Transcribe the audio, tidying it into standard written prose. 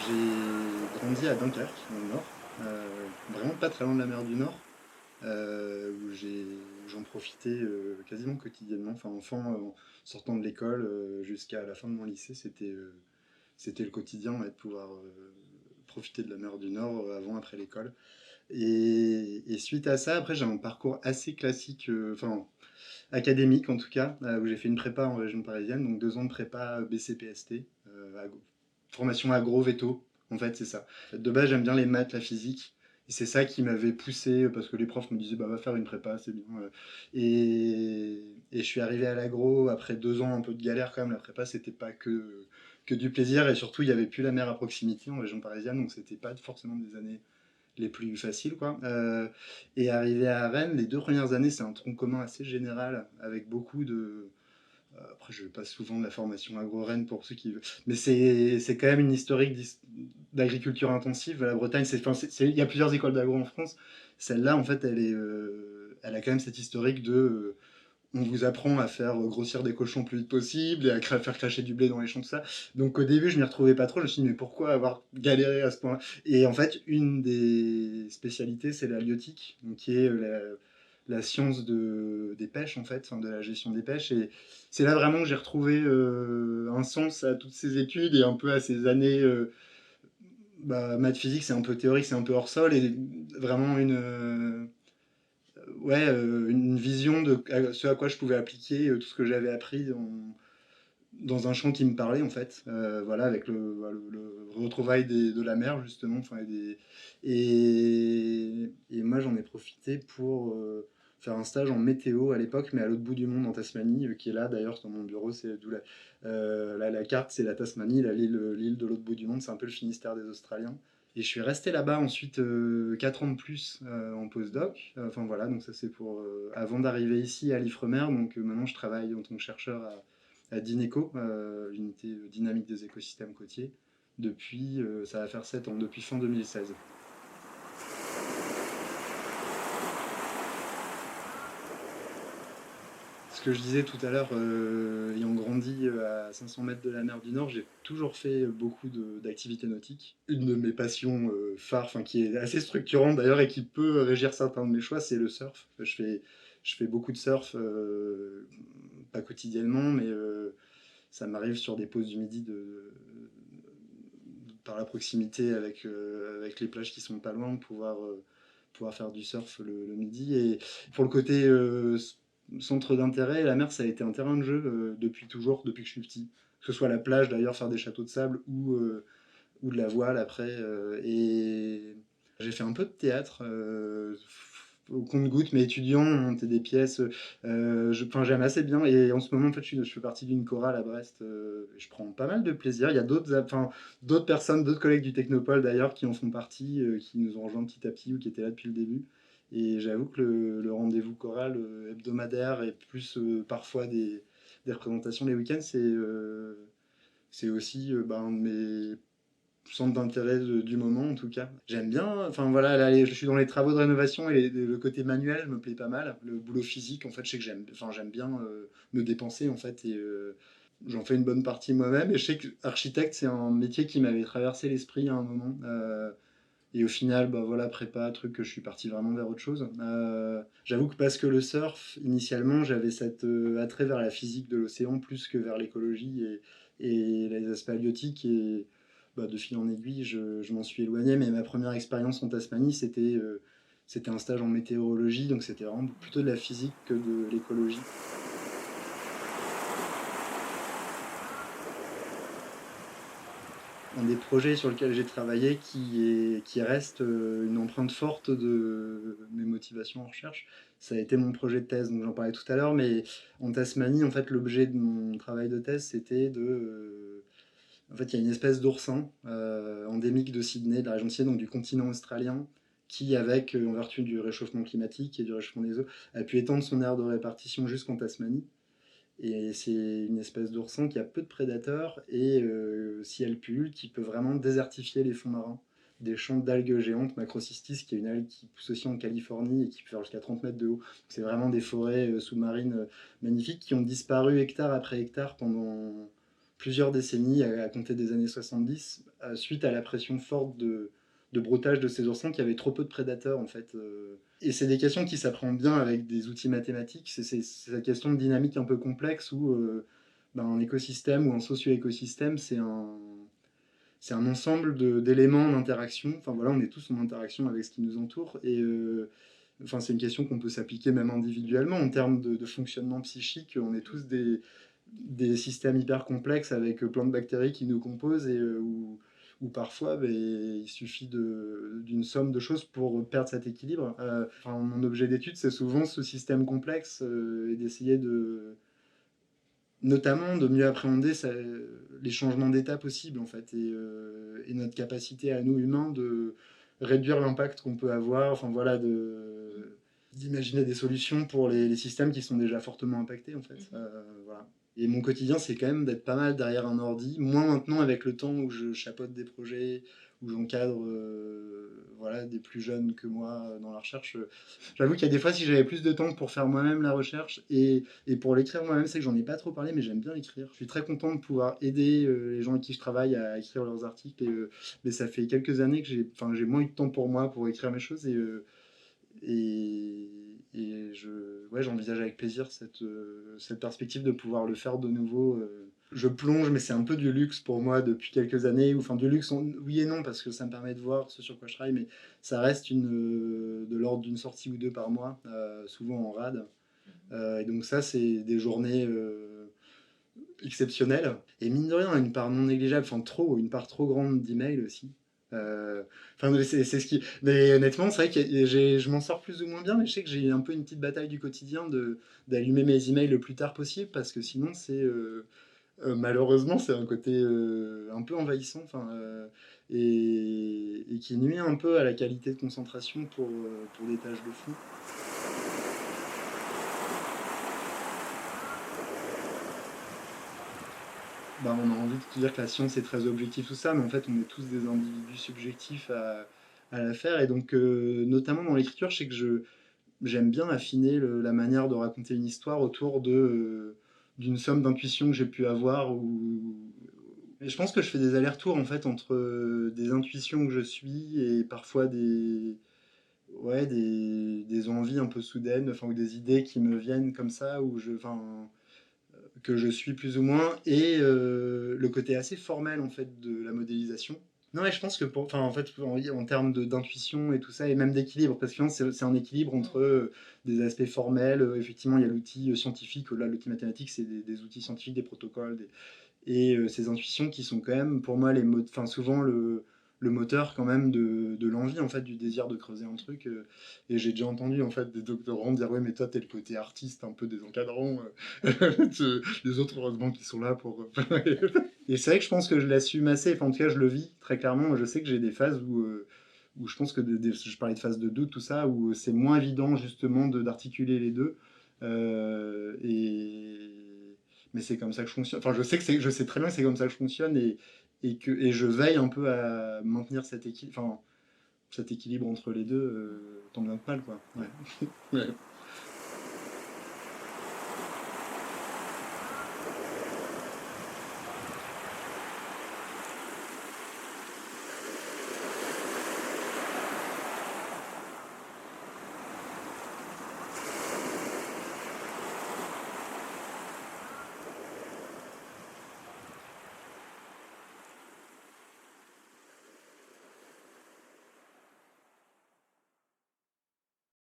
J'ai grandi à Dunkerque, dans le Nord, vraiment pas très loin de la mer du Nord, où j'en profitais quasiment quotidiennement. Enfin, enfant, en sortant de l'école jusqu'à la fin de mon lycée, c'était le quotidien, ouais, de pouvoir profiter de la mer du Nord avant, après l'école. Et suite à ça, après, j'ai un parcours assez classique, enfin académique en tout cas, où j'ai fait une prépa en région parisienne, donc 2 ans de prépa BCPST, formation agro-véto, en fait, c'est ça. De base, j'aime bien les maths, la physique. Et c'est ça qui m'avait poussé, parce que les profs me disaient, bah, va faire une prépa, c'est bien. Et je suis arrivé à l'agro après 2 ans un peu de galère quand même. La prépa, c'était pas que du plaisir. Et surtout, il n'y avait plus la mer à proximité en région parisienne, donc c'était pas forcément des années les plus faciles, quoi. Et arrivé à Rennes, les 2 premières années, c'est un tronc commun assez général, avec beaucoup de, après, je passe souvent de la formation agro-Rennes pour ceux qui veulent. Mais c'est quand même une historique d'agriculture intensive. La Bretagne, il y a plusieurs écoles d'agro en France. Celle-là, en fait, elle a quand même cette historique de. On vous apprend à faire grossir des cochons le plus vite possible et à faire cracher du blé dans les champs, tout ça. Donc au début, je m'y retrouvais pas trop. Je me suis dit, mais pourquoi avoir galéré à ce point-là? Et en fait, une des spécialités, c'est l'halieutique, donc qui est la science des pêches, en fait, enfin, de la gestion des pêches. Et c'est là vraiment que j'ai retrouvé un sens à toutes ces études et un peu à ces années. Bah, maths physique, c'est un peu théorique, c'est un peu hors sol, et vraiment ouais, une vision de ce à quoi je pouvais appliquer tout ce que j'avais appris dans un champ qui me parlait en fait. Voilà, avec le retrouvail de la mer justement. Enfin, et moi j'en ai profité pour faire un stage en météo à l'époque, mais à l'autre bout du monde en Tasmanie, qui est là d'ailleurs dans mon bureau. C'est d'où la carte, c'est la Tasmanie, l'île de l'autre bout du monde, c'est un peu le Finistère des Australiens. Et je suis resté là-bas ensuite 4 ans de plus en postdoc. Enfin voilà, donc ça c'est pour avant d'arriver ici à l'Ifremer. Donc maintenant je travaille en tant que chercheur à Dineco, l'unité dynamique des écosystèmes côtiers, depuis, ça va faire 7 ans, depuis fin 2016. Ce que je disais tout à l'heure, ayant grandi à 500 mètres de la mer du Nord, j'ai toujours fait beaucoup d'activités nautiques. Une de mes passions phares, enfin, qui est assez structurante d'ailleurs et qui peut régir certains de mes choix, c'est le surf. Je fais beaucoup de surf, pas quotidiennement, mais ça m'arrive sur des pauses du midi par la proximité avec les plages qui sont pas loin, de pouvoir faire du surf le midi. Et pour le côté centre d'intérêt, la mer, ça a été un terrain de jeu depuis toujours, depuis que je suis petit. Que ce soit la plage d'ailleurs, faire des châteaux de sable ou de la voile après. Et j'ai fait un peu de théâtre au compte-gouttes, mais étudiant, on montait des pièces. Enfin, j'aime assez bien. Et en ce moment, en fait, je fais partie d'une chorale à Brest. Je prends pas mal de plaisir. Il y a d'autres personnes, d'autres collègues du Technopole d'ailleurs, qui en font partie, qui nous ont rejoints petit à petit ou qui étaient là depuis le début. Et j'avoue que le rendez-vous choral hebdomadaire et plus parfois des représentations les week-ends, c'est aussi un de mes centre d'intérêt du moment en tout cas. J'aime bien, enfin voilà, là, je suis dans les travaux de rénovation et le côté manuel me plaît pas mal. Le boulot physique, en fait, je sais que j'aime bien me dépenser en fait et j'en fais une bonne partie moi-même. Et je sais que architecte, c'est un métier qui m'avait traversé l'esprit à un moment. Et au final, bah voilà, prépa, truc que je suis parti vraiment vers autre chose. J'avoue que parce que le surf, initialement, j'avais cet attrait vers la physique de l'océan plus que vers l'écologie et les aspects halieutiques. Et bah, de fil en aiguille, je m'en suis éloigné. Mais ma première expérience en Tasmanie, c'était un stage en météorologie, donc c'était vraiment plutôt de la physique que de l'écologie. Un des projets sur lequel j'ai travaillé qui reste une empreinte forte de mes motivations en recherche, ça a été mon projet de thèse. Donc j'en parlais tout à l'heure, mais en Tasmanie, en fait, l'objet de mon travail de thèse, c'était en fait, il y a une espèce d'oursin endémique de Sydney, de la région de Sydney, donc du continent australien, qui, en vertu du réchauffement climatique et du réchauffement des eaux, a pu étendre son aire de répartition jusqu'en Tasmanie. Et c'est une espèce d'oursin qui a peu de prédateurs et si elle pullule, qui peut vraiment désertifier les fonds marins. Des champs d'algues géantes, Macrocystis, qui est une algue qui pousse aussi en Californie et qui peut faire jusqu'à 30 mètres de haut. C'est vraiment des forêts sous-marines magnifiques qui ont disparu hectare après hectare pendant plusieurs décennies à compter des années 70, suite à la pression forte de broutage de ces oursins, qu'il y avait trop peu de prédateurs en fait. Et c'est des questions qui s'apprennent bien avec des outils mathématiques. C'est cette question de dynamique un peu complexe où un écosystème ou un socio-écosystème, c'est un ensemble d'éléments d'interaction. Enfin voilà, on est tous en interaction avec ce qui nous entoure. Et enfin, c'est une question qu'on peut s'appliquer même individuellement en termes de fonctionnement psychique. On est tous des systèmes hyper complexes avec plein de bactéries qui nous composent et où parfois il suffit d'une somme de choses pour perdre cet équilibre. Enfin, mon objet d'étude, c'est souvent ce système complexe et d'essayer notamment de mieux appréhender les changements d'état possibles en fait et notre capacité à nous humains de réduire l'impact qu'on peut avoir, enfin voilà, d'imaginer des solutions pour les systèmes qui sont déjà fortement impactés en fait. Voilà. Et mon quotidien, c'est quand même d'être pas mal derrière un ordi, moins maintenant avec le temps où je chapeaute des projets, où j'encadre voilà, des plus jeunes que moi dans la recherche. J'avoue qu'il y a des fois, si j'avais plus de temps pour faire moi-même la recherche et pour l'écrire moi-même, c'est que j'en ai pas trop parlé, mais j'aime bien écrire. Je suis très content de pouvoir aider les gens avec qui je travaille à écrire leurs articles. Mais ça fait quelques années que j'ai moins eu de temps pour moi pour écrire mes choses et, ouais, j'envisage avec plaisir cette perspective de pouvoir le faire de nouveau. Je plonge, mais c'est un peu du luxe pour moi depuis quelques années. Enfin, du luxe, oui et non, parce que ça me permet de voir ce sur quoi je travaille, mais ça reste de l'ordre d'une sortie ou deux par mois, souvent en rade. Et donc ça, c'est des journées exceptionnelles. Et mine de rien, une part non négligeable, enfin une part trop grande d'emails aussi. Enfin, c'est ce qui. Mais honnêtement, c'est vrai que je m'en sors plus ou moins bien, mais je sais que j'ai un peu une petite bataille du quotidien d'allumer mes emails le plus tard possible, parce que sinon, malheureusement, c'est un côté un peu envahissant, enfin, et qui nuit un peu à la qualité de concentration pour des tâches de fond. On a envie de te dire que la science est très objective, tout ça, mais en fait, on est tous des individus subjectifs à la faire. Et donc, notamment dans l'écriture, je sais que j'aime bien affiner la manière de raconter une histoire autour d'une somme d'intuitions que j'ai pu avoir. Et je pense que je fais des allers-retours en fait entre des intuitions que je suis et parfois ouais, des envies un peu soudaines, enfin, ou des idées qui me viennent comme ça, enfin, que je suis plus ou moins, et le côté assez formel en fait de la modélisation. Non, mais je pense que enfin, en fait, en termes d'intuition et tout ça, et même d'équilibre, parce que c'est un équilibre entre des aspects formels. Effectivement, il y a l'outil scientifique, là, l'outil mathématique, c'est des outils scientifiques, des protocoles, et ces intuitions qui sont quand même, pour moi, enfin, souvent le moteur quand même de l'envie, en fait, du désir de creuser un truc. Et j'ai déjà entendu, en fait, des doctorants dire, ouais, mais toi, t'es le côté artiste un peu des encadrants. Les autres, heureusement, qui sont là pour... Et c'est vrai que je pense que je l'assume assez, enfin, en tout cas, je le vis très clairement. Je sais que j'ai des phases où je pense que je parlais de phase de doute, tout ça, où c'est moins évident, justement, d'articuler les deux. Et mais c'est comme ça que je fonctionne. Enfin, je sais très bien que c'est comme ça que je fonctionne et je veille un peu à maintenir cet équilibre entre les deux, tant bien que mal, quoi. Ouais. Ouais.